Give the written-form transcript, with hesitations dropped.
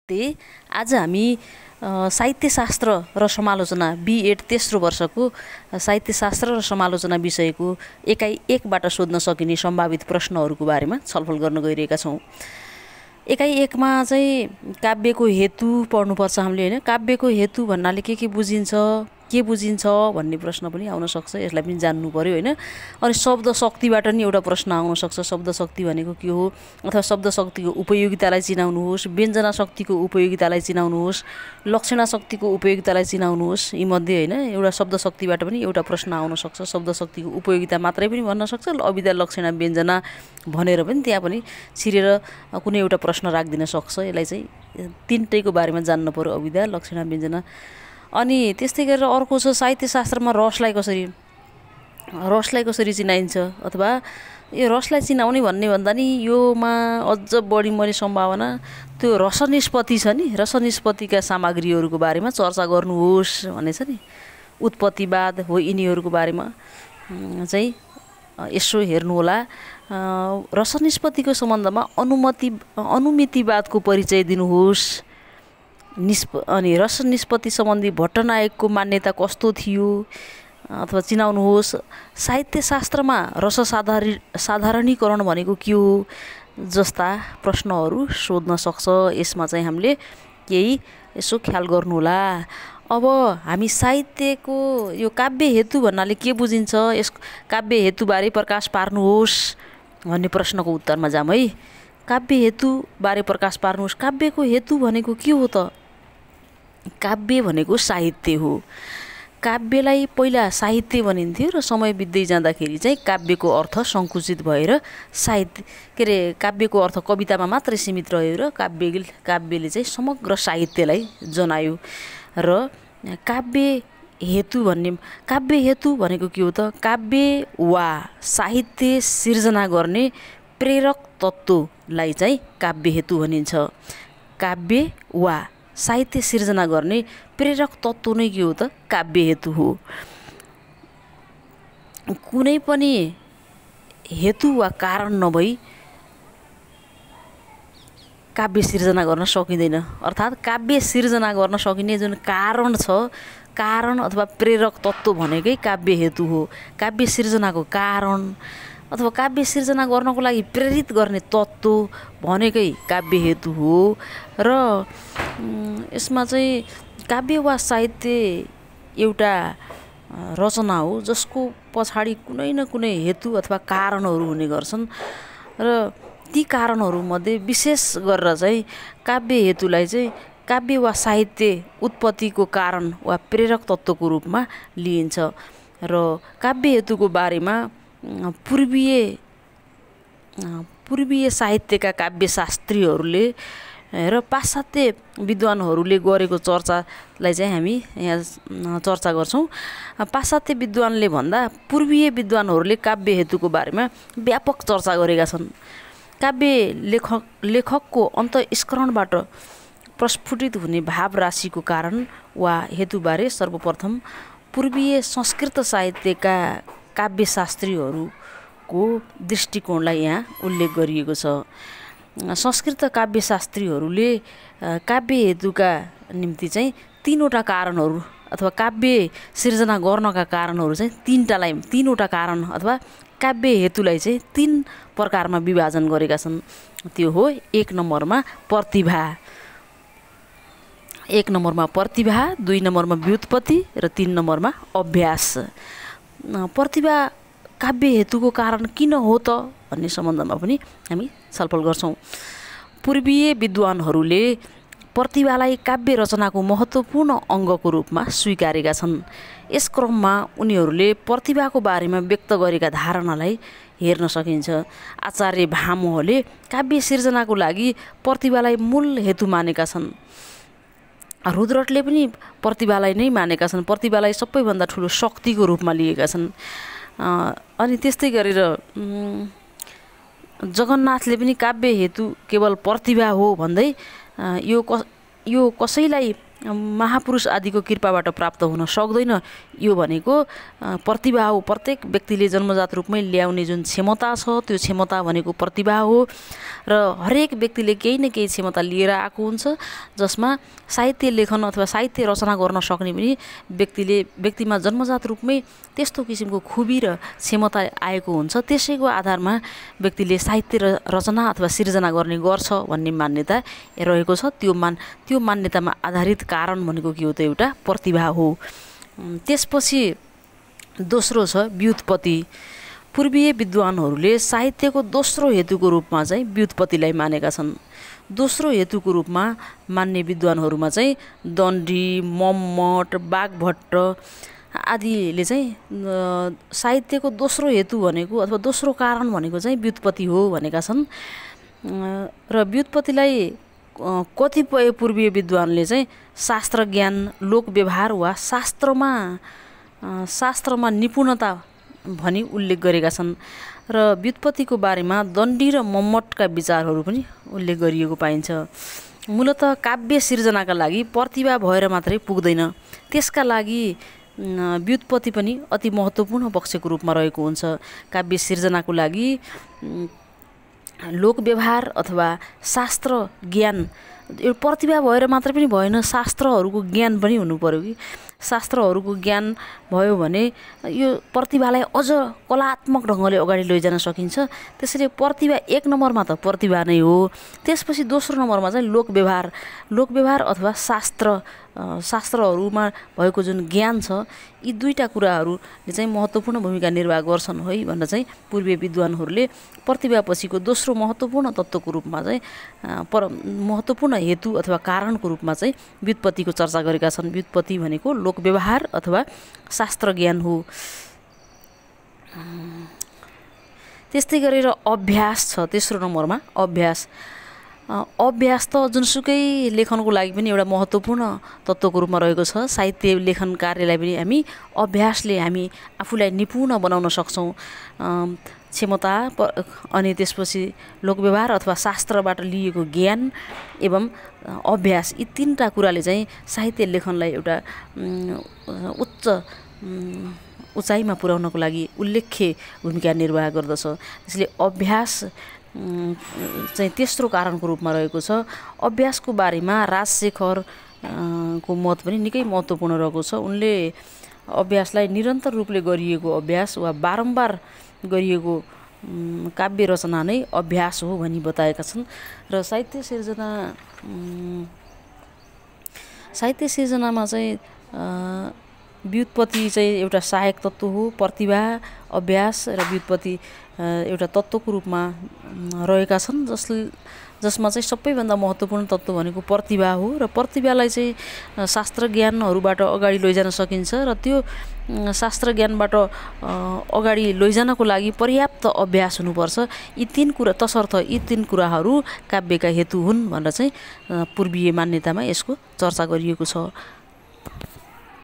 आज हामी साहित्यशास्त्र र समालोचना B.Ed तेस्रो वर्षको साहित्यशास्त्र र समालोचना विषयको एकाइ एकबाट सोध्न सकिने सम्भावित प्रश्नहरूको बारेमा छलफल गर्न गइरहेका छौँ। एकाइ एकमा चाहिँ काव्यको हेतु पढ्नुपर्छ हामीले, हैन? काव्यको हेतु भन्नाले के बुझिन्छ भन्ने प्रश्न पनि आउन सक्छ, यसलाई पनि जान्नु पर्यो, हैन? अनि शब्द शक्तिबाट नि एउटा प्रश्न आउन सक्छ, शब्द शक्ति भनेको के हो, अथवा शब्द शक्तिको उपयोगितालाई चिनाउनुहोस्, व्यञ्जना शक्तिको उपयोगितालाई चिनाउनुहोस्, लक्षणा शक्तिको उपयोगितालाई चिनाउनुहोस्। यीमध्ये, हैन, एउटा शब्द शक्तिबाट पनि एउटा प्रश्न आउन सक्छ। शब्द शक्तिको उपयोगिता मात्रै पनि भन्न सक्छ, अविधा लक्षणा व्यञ्जना भनेर पनि त्यहाँ पनि छिरेर कुनै एउटा प्रश्न राखिदिन सक्छ। यसलाई चाहिँ तीनटैको बारेमा जान्न पर्यो, अविधा लक्षणा व्यञ्जना। अनि त्यस्तै गरेर अर्को छ साहित्यशास्त्रमा रसलाई कसरी चिनाइन्छ, अथवा यो रसलाई चिनाउने भन्ने भन्दा नि योमा अझ बढी मैले सम्भावना त्यो रस निष्पत्ति छ नि, रस निष्पत्तिका सामग्रीहरूको बारेमा चर्चा गर्नुहोस् भन्ने छ नि। उत्पत्तिवाद हो, यिनीहरूको बारेमा चाहिँ यसो हेर्नुहोला। रस निष्पत्तिको सम्बन्धमा अनुमितिवादको परिचय दिनुहोस्। अनि रस निष्पत्ति सम्बन्धी भट्टनायकको मान्यता कस्तो थियो अथवा चिनाउनुहोस्। साहित्यशास्त्रमा रस साधारणीकरण भनेको के हो जस्ता प्रश्नहरू सोध्न सक्छ। यसमा चाहिँ हामीले केही यसो ख्याल गर्नुहोला। अब हामी साहित्यको यो काव्य हेतु भन्नाले के बुझिन्छ, यस काव्य हेतुबारे प्रकाश पार्नुहोस् भन्ने प्रश्नको उत्तरमा जाम है। काव्य हेतुबारे प्रकाश पार्नुहोस्। काव्यको हेतु भनेको के हो त? काव्य भनेको साहित्य हो। काव्यलाई पहिला साहित्य भनिन्थ्यो र समय बित्दै जाँदाखेरि चाहिँ काव्यको अर्थ सङ्कुचित भएर काव्यको अर्थ कवितामा मात्रै सीमित रह्यो र काव्यले चाहिँ समग्र साहित्यलाई जनायो। र काव्य हेतु भनेको के हो त? काव्य वा साहित्य सिर्जना गर्ने प्रेरक तत्त्वलाई चाहिँ काव्य हेतु भनिन्छ। काव्य वा साहित्य सिर्जना गर्ने प्रेरक तत्त्व नै के हो त? काव्य हेतु हो। कुनै पनि हेतु वा कारण नभई काव्य सिर्जना गर्न सकिँदैन। अर्थात् काव्य सिर्जना गर्न सकिने जुन कारण छ, कारण अथवा प्रेरक तत्त्व भनेकै काव्य हेतु हो। काव्य सिर्जनाको कारण अथवा काव्य सिर्जना गर्नको लागि प्रेरित गर्ने तत्त्व भनेकै काव्य हेतु हो। र यसमा चाहिँ काव्य वा साहित्य एउटा रचना हो जसको पछाडि कुनै न कुनै हेतु अथवा कारणहरू हुने गर्छन्। र ती कारणहरूमध्ये विशेष गरेर चाहिँ काव्य हेतुलाई चाहिँ काव्य वा साहित्य उत्पत्तिको कारण वा प्रेरक तत्त्वको रूपमा लिइन्छ। र काव्य हेतुको बारेमा पूर्वीय साहित्यका काव्यशास्त्रीहरूले र पाश्चात्य विद्वानहरूले गरेको चर्चालाई चाहिँ हामी यहाँ चर्चा गर्छौँ। पाश्चात्य विद्वानले भन्दा पूर्वीय विद्वानहरूले काव्य हेतुको बारेमा व्यापक चर्चा गरेका छन्। काव्य लेखकको अन्तःस्करणबाट प्रस्फुटित हुने भाव राशिको कारण वा हेतुबारे सर्वप्रथम पूर्वीय संस्कृत साहित्यका काव्यशास्त्रीहरूको दृष्टिकोणलाई यहाँ उल्लेख गरिएको छ। संस्कृत काव्यशास्त्रीहरूले काव्य हेतुका निम्ति चाहिँ तीनवटा कारणहरू अथवा काव्य सिर्जना गर्नका कारणहरू चाहिँ तीनवटा कारण अथवा काव्य हेतुलाई चाहिँ तीन प्रकारमा विभाजन गरेका छन्। त्यो हो, एक नम्बरमा प्रतिभा, 2 नम्बरमा व्युत्पत्ति र 3 नम्बरमा अभ्यास। प्रतिभा काव्य हेतुको कारण किन हो त भन्ने सम्बन्धमा पनि हामी छलफल गर्छौँ। पूर्वीय विद्वानहरूले प्रतिभालाई काव्य रचनाको महत्त्वपूर्ण अङ्गको रूपमा स्वीकारेका छन्। यस क्रममा उनीहरूले प्रतिभाको बारेमा व्यक्त गरेका धारणालाई हेर्न सकिन्छ। आचार्य भामहले काव्य सिर्जनाको लागि प्रतिभालाई मूल हेतु मानेका छन्। रुद्रटले पनि प्रतिभालाई नै मानेका छन्, प्रतिभालाई सबैभन्दा ठुलो शक्तिको रूपमा लिएका छन्। अनि त्यस्तै गरेर जगन्नाथले पनि काव्य हेतु केवल प्रतिभा हो भन्दै यो कसैलाई महापुरुष आदिको कृपाबाट प्राप्त हुन सक्दैन। यो भनेको प्रतिभा हो। प्रत्येक व्यक्तिले जन्मजात रूपमै ल्याउने जुन क्षमता छ त्यो क्षमता भनेको प्रतिभा हो र हरेक व्यक्तिले केही न केही क्षमता लिएर आएको हुन्छ, जसमा साहित्य लेखन अथवा साहित्य रचना गर्न सक्ने पनि व्यक्तिमा जन्मजात रूपमै त्यस्तो किसिमको खुबी र क्षमता आएको हुन्छ। त्यसैको आधारमा व्यक्तिले साहित्य रचना अथवा सिर्जना गर्ने गर्छ भन्ने मान्यता रहेको छ। त्यो मान्यतामा आधारित कारण भनेको के हो त एउटा प्रतिभा हो। त्यसपछि दोस्रो छ व्युत्पत्ति। पूर्वीय विद्वानहरूले साहित्यको दोस्रो हेतुको रूपमा चाहिँ व्युत्पत्तिलाई मानेका छन्। दोस्रो हेतुको रूपमा मान्ने विद्वानहरूमा चाहिँ दण्डी, मम्मट, बागभट्ट आदिले चाहिँ साहित्यको दोस्रो हेतु भनेको अथवा दोस्रो कारण भनेको चाहिँ व्युत्पत्ति हो भनेका छन्। र व्युत्पत्तिलाई कतिपय पूर्वीय विद्वानले चाहिँ शास्त्र ज्ञान, लोक व्यवहार वा शास्त्रमा निपुणता भनी उल्लेख गरेका छन्। र व्युत्पत्तिको बारेमा दण्डी र मम्मटका विचारहरू पनि उल्लेख गरिएको पाइन्छ। मूलतः काव्य सिर्जनाका लागि प्रतिभा भएर मात्रै पुग्दैन, त्यसका लागि व्युत्पत्ति पनि अति महत्त्वपूर्ण पक्षको रूपमा रहेको हुन्छ। काव्य सिर्जनाको लागि लोक व्यवहार अथवा शास्त्र ज्ञान यो प्रतिभा भएर मात्र पनि भएन, शास्त्रहरूको ज्ञान पनि हुनु पर्यो कि शास्त्रहरूको ज्ञान भयो भने यो प्रतिभालाई अझ कलात्मक ढङ्गले अगाडि लैजान सकिन्छ। त्यसैले प्रतिभा एक नम्बरमा त प्रतिभा नै हो। त्यसपछि दोस्रो नम्बरमा चाहिँ लोक व्यवहार अथवा शास्त्रहरूमा भएको जुन ज्ञान छ, यी दुईटा कुराहरूले चाहिँ महत्त्वपूर्ण भूमिका निर्वाह गर्छन् है भनेर चाहिँ पूर्वीय विद्वानहरूले प्रतिभापछिको दोस्रो महत्त्वपूर्ण तत्त्वको रूपमा चाहिँ महत्त्वपूर्ण हेतु अथवा कारणको रूपमा चाहिँ व्युत्पत्तिको चर्चा गरेका छन्। व्युत्पत्ति भनेको लोक व्यवहार अथवा शास्त्र ज्ञान हो। त्यस्तै गरेर अभ्यास छ तेस्रो नम्बरमा। अभ्यास त जुनसुकै लेखनको लागि पनि एउटा महत्त्वपूर्ण तत्त्वको रूपमा रहेको छ। साहित्य लेखन कार्यलाई पनि हामी अभ्यासले हामी आफूलाई निपुण बनाउन सक्छौँ। क्षमता अनि त्यसपछि लोकव्यवहार अथवा शास्त्रबाट लिएको ज्ञान एवं अभ्यास, यी तीनटा कुराले चाहिँ साहित्य लेखनलाई एउटा उच्च उचाइमा पुर्याउनको लागि उल्लेख्य भूमिका निर्वाह गर्दछ। त्यसले अभ्यास चाहिँ तेस्रो कारणको रूपमा रहेको छ। अभ्यासको बारेमा राजशेखर को मत पनि निकै महत्त्वपूर्ण रहेको छ। उनले अभ्यासलाई निरन्तर रूपले गरिएको अभ्यास वा बारम्बार गरिएको काव्य रचना नै अभ्यास हो भनी बताएका छन्। र साहित्य सिर्जनामा चाहिँ व्युत्पत्ति चाहिँ एउटा सहायक तत्त्व हो। प्रतिभा, अभ्यास र व्युत्पत्ति एउटा तत्त्वको रूपमा रहेका छन्, जसमा चाहिँ सबैभन्दा महत्त्वपूर्ण तत्त्व भनेको प्रतिभा हो। र प्रतिभालाई चाहिँ शास्त्र ज्ञानहरूबाट अगाडि लैजान सकिन्छ र त्यो शास्त्र ज्ञानबाट अगाडि लैजानको लागि पर्याप्त अभ्यास हुनुपर्छ। यी तीन कुराहरू काव्यका हेतु हुन् भनेर चाहिँ पूर्वीय मान्यतामा यसको चर्चा गरिएको छ।